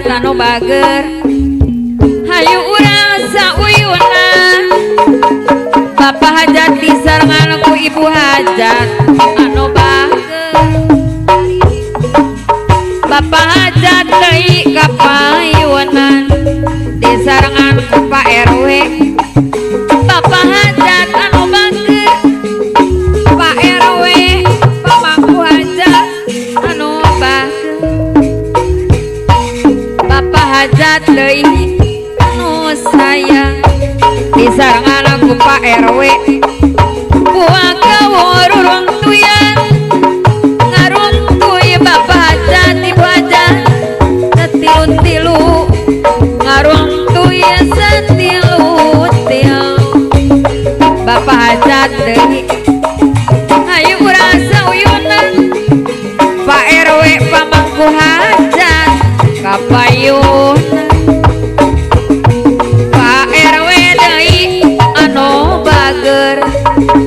hajat anu bager hayu urang sauyuna Bapak hajat disarengan ku ibu hajat anu bager Bapak hajat deui ka payunan disarengan ku Pak RW Bapak hajat anu bager Pak RW pamangku hajat anu bager Bapak hajat deui anu sayang disarengan ku Pak RW buah kawurung tuyan ngaruntuy Bapak hajat ibu hajat satilu-tilu ngaruntuy satilu-tilu Bapak hajat deui hayu urang sauyunan Pak RW pamangku hajat kapayun Pak RW deui anu bager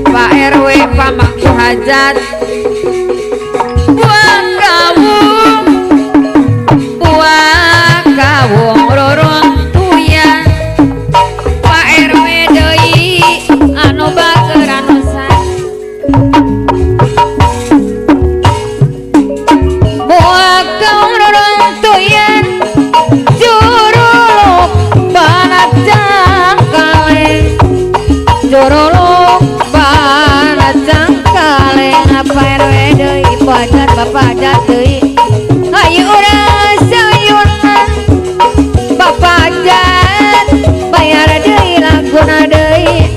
Pak RW pamangku hajat buah kawung rorong tuyan Pak RW deui anu bager anu sayang buah kawung rorong tuyan juruluk banat jangkaleng juruluk banat jangkaleng Pak RW deui ibu hajat Bapak hajat deui hayu urang sayunan Bapak hajat bayar deui laguna deui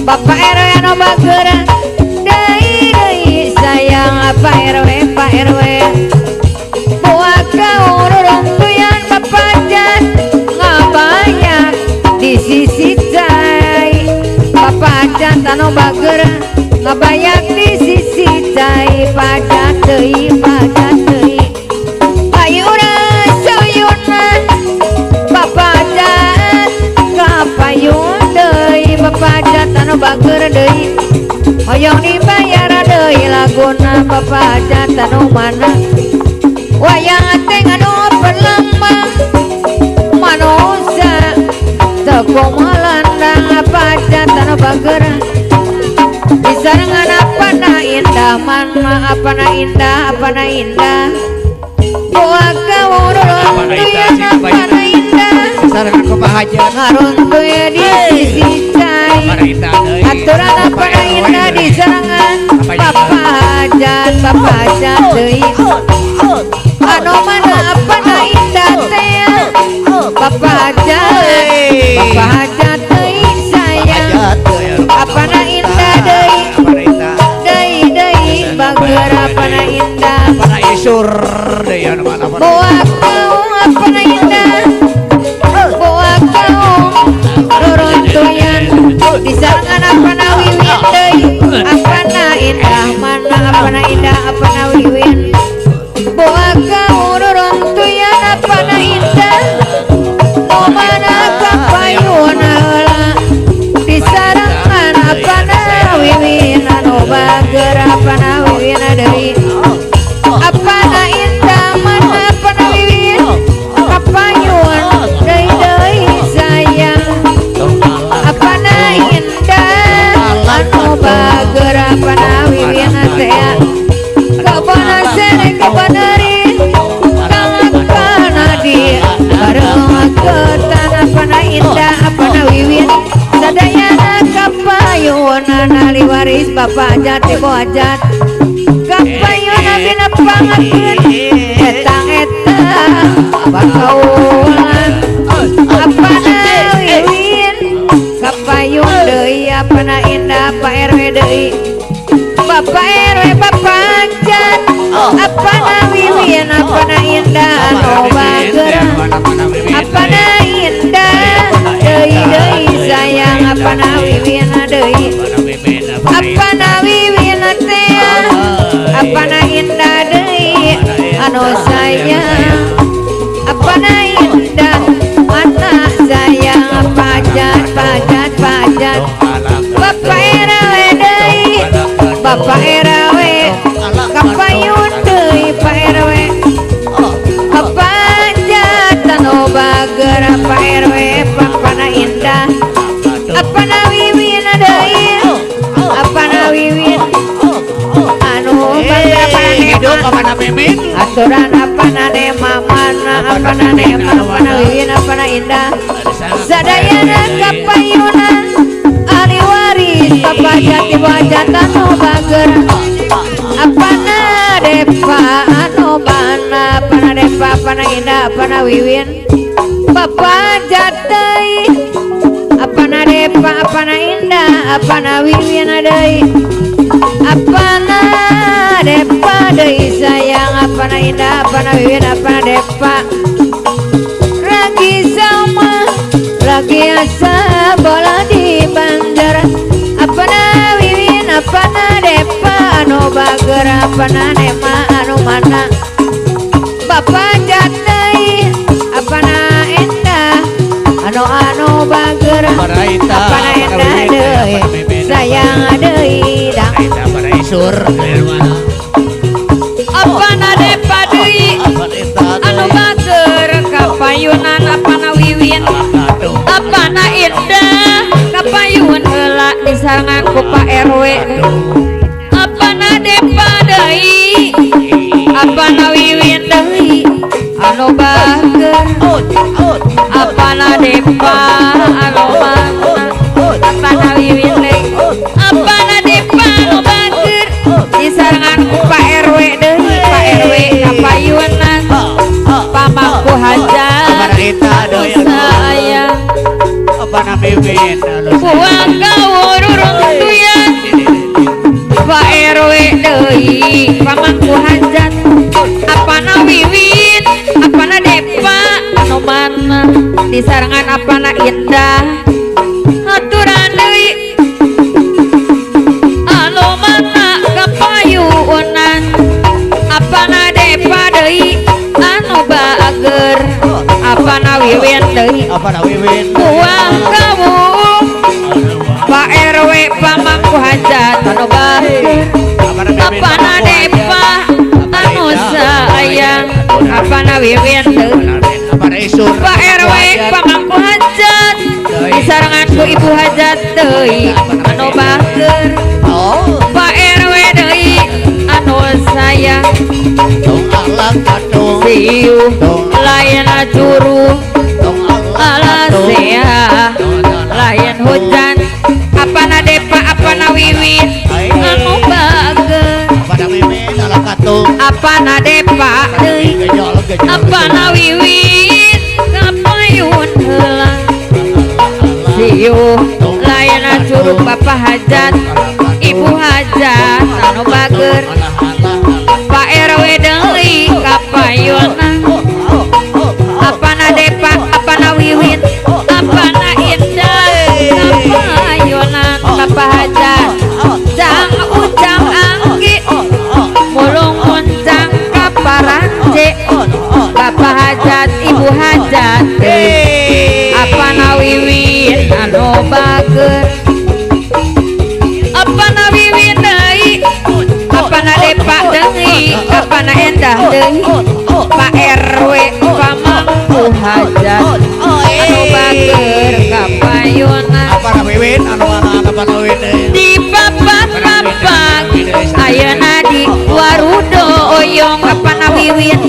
Bapak RW anu bager deui sayang Pak RW buah kawung rorong tuyan Bapak hajat ngabanyak di sisi cai Bapak hajat anu bager ngabanyak di sisi cai pajat deui hayu urang sayunan Bapak hajat kapayun deui Bapak hajat anu bager deui hoyong dibayar deui laguna Bapak hajat anu mana wayang teh anu pelambang manusia teu melandang Bapak hajat anu bager disarengan apana indah mana apana indah buah kawung rorong tuyan apana indah sarengan ku Pak hajat ngaruntuy di sisi cai aturan apana indah disarengan Bapak hajat deui anu mana apana indah teh Bapak hajat deui sayang apana indah deui bager apana indah apana isur deui anu mana buah kawung apana indah buah kawung rorong tuyan disarengan apana wiwin deui apana indah mana apana indah apana wiwin buah kawung rorong tuyan apana indah mana kapayun heula disarengan apana wiwin anu bager apana wiwin deui apana indah mana apana wiwin kapayun deui sayang apana indah anu bager apana wiwin teh kabana sere kabanerin kana di bareng ketan apana indah apana wiwin sadayana kapayunan ali waris Bapak hajat ibu hajat kapayunan dina pangakeun eta bakaulan apana wiwin kapayun deui apana indah Pak RW deui Bapak RW Bapak hajat apana wiwin apana indah anu bager apana indah deui sayang apana wiwin deui apana wiwin teh apana indah deui anu sayang apana indah mana sayang pajat Bapak RW deui Bapak RW kapayun deui Pak RW kapajatan haturan apana ne mamana apana ne mamana wiwin apana indah sadayana kapayuna ali waris papajati wajatan no bager apana depa anu bana apana depa apana indah apana wiwin papajati apana depa apana indah apana wiwin adai apana depa deui sayang apana indah apana wiwin apana depa lagi sama lagi asa bola di bandara apana wiwin apana depa anu bager apana nema anu mana bapak jatei apana indah anu bager apana indah deui sayang deui dang Sur apana depa deui anu bager kapayunan apana wiwin apana indah kapayun heula disarangan ku Pak RW apana depa deui apana wiwin deui anu bager apana depa anu mana apana wiwin deui apana depa anu bager disarangan ku Pak RW deui Pak RW kapayunan pamangku hajat sayang apana mimin buang kawururung tuyan Pak RW deui pamangku hajat apana wiwin apana depa anu mana disarangan apana indah haturan deui anu mana kapayunan apana depa deui anu bager apana wiwin deui apana wiwin buang kawung Pak RW pamangku hajat anu bager apana depa anu sayang apana wiwin deui apana isur Pak RW pamangku hajat disarangan ku ibu hajat deui anu bager Pak RW deui anu sayang dong Allah kadung siu layan curu alasea layan hujan apana depa apana wiwin anu bager apana mimin ala kadung apana depa deui gejol apana wiwin kapayun heula siu layan curug bapak hajat ibu hajat anu bager Pak RW deui kapayunan apana depa apana wiwin apana indah kapayunan bapak hajat jang ujang anggi mulung muncang kaparance bapak hajat ibu hajat apana wiwin anu bager apana wiwin deui apana depa deui apana endah deui Pak RW pamangku hajat anu bager kapayunan apana wiwin anu mana apana wiwin di papak-papak ayeuna di warudo oyong apana wiwin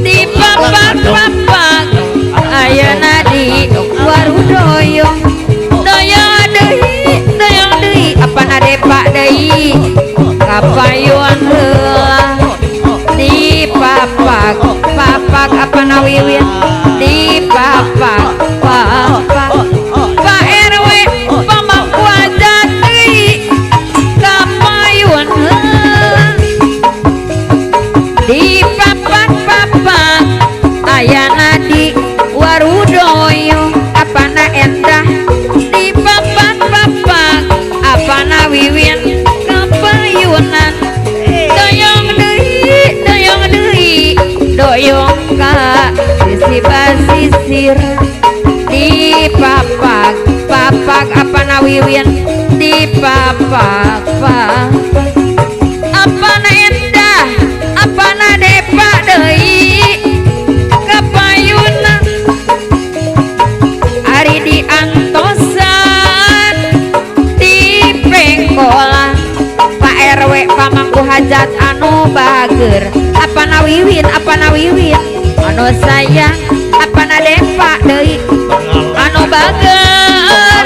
di papak-papak ayeuna di warudo oyong doyong deui apana depa deui kapayun heula di papak apana wiwin di papak Pak RW pamangku hajat deui kapayun heula di papak ayana di warudoyo apana endah di papak apana wiwin kapayunan doyong deui doyong ka sisi basisir di papak apana wiwin di papak apana endah apana depa deui kapayunan ari diantosan di pengkolan Pak RW pamangku hajat anu bager apana wiwin anu sayang apana depa deui anu bager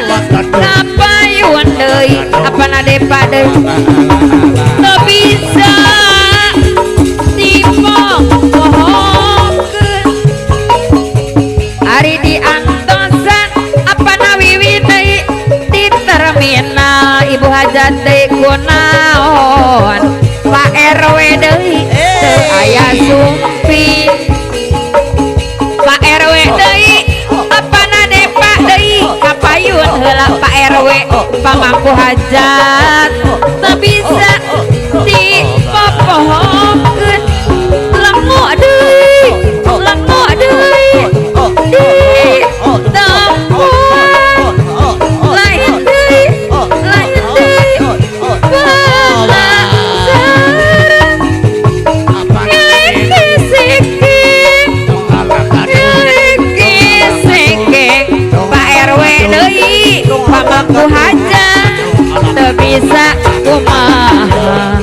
kapayun deui apana depa deui teu bisa dipongkeun ari diantosan apana wiwit deui di terminal ibu hajat deui kunaon Pak RW deui teu aya sumpi Pak RW deui apana depa deui kapayun heula Pak RW pamangku hajat teu bisa dipopohkeun lengo deui di tempuan lain deui pamangku hajat teu bisa kumaha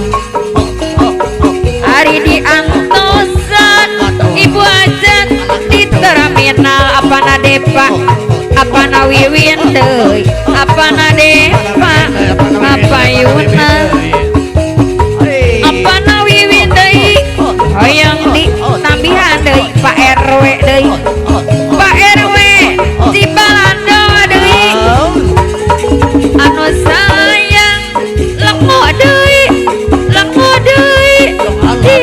ari diantosan ibu hajat di terminal apana depa apana wiwin deui apana depa kapayuna apana wiwin deui hoyong di tambihan deui Pak RW deui Pak RW di Balando deui anu sayang lengo deui di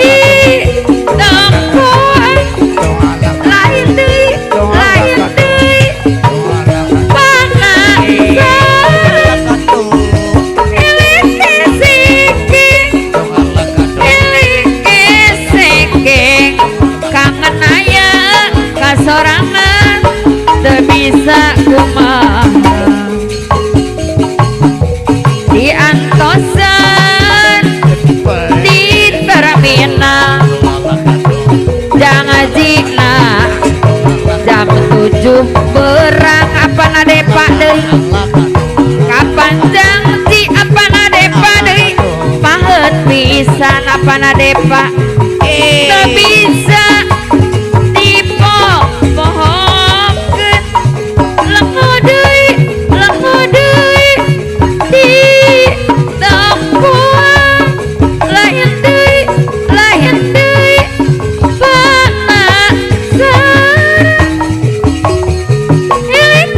tempuan lain deui panasan ilik kangen aya kasorangan teu bisa kumaha diantosan di terminal jangajina jam 7 berang apana depa deui kapan janji apana depa deui paheut pisan apana depa teu bisa dipopohkeun lengo deui di tempuan lain deui panasan ilik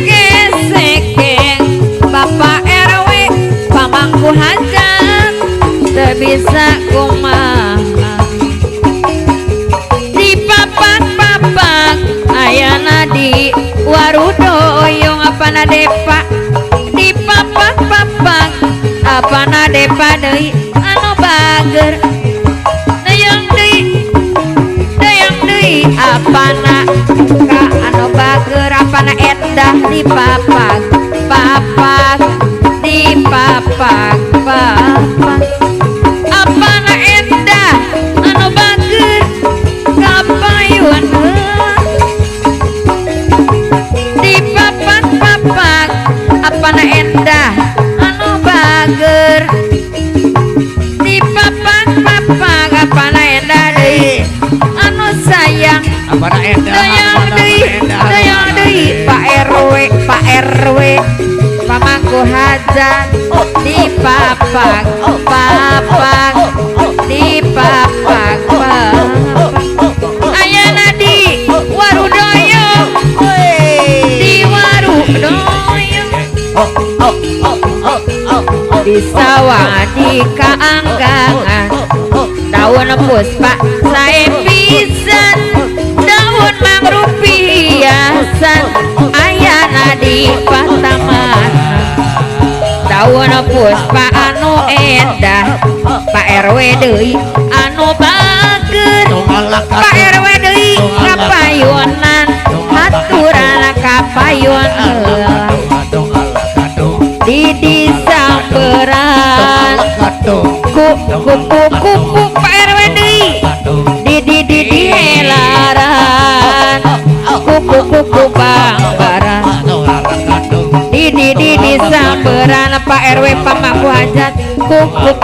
keseking Bapak RW pamangku hajat teu bisa kumaha dipapak-papak ayana di warudoyong apana depa dipapak-papak apana depa deui anu bager dayang deui apana ka anu bager apana endah dipapak apana endah anu bager kapayun dipapak apana endah anu bager dipapak apana endah deui anu sayang apana endah dayang deui Pak RW pamangku hajat dipapak ayana di warudoyong di sawah di kaanggangan daun puspa sae pisan daun mangrove hiasan ayana di pataman daun puspa anu endah Pak RW deui anu bager Pak RW deui kapayunan haturan kapayun di samperan kupu Pak RW deui di helaran kupu bangbaran di samperan Pak RW pamangku hajat kupu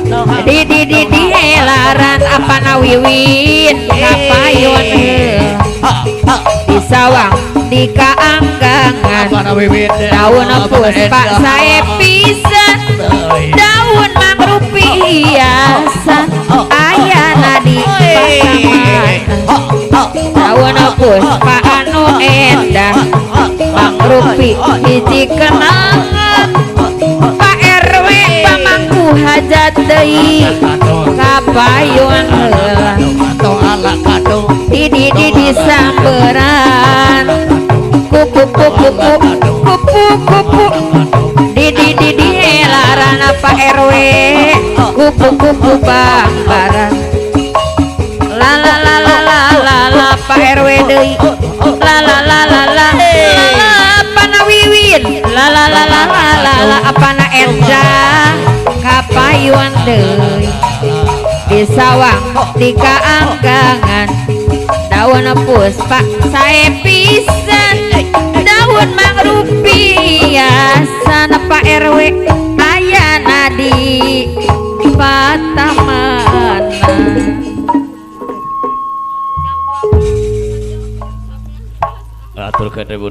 di laran apa nawiwin kapayun di sawang di kaanggangan daun puspa sae pisan daun mangrupi hiasan ayana di pasaman daun puspa anu endah mangrupi hiji kenangan Pak RW pamangku hajat deui kapayun heula di samberan kupu di larana Pak RW kupu bangbaran la Pak RW deui la panawiwin la apana Enda kapayun deui di sawang di kaanggangan daun puspa sae pisan daun mangrupi hiasan Pak RW ayana di patamana. Atur ke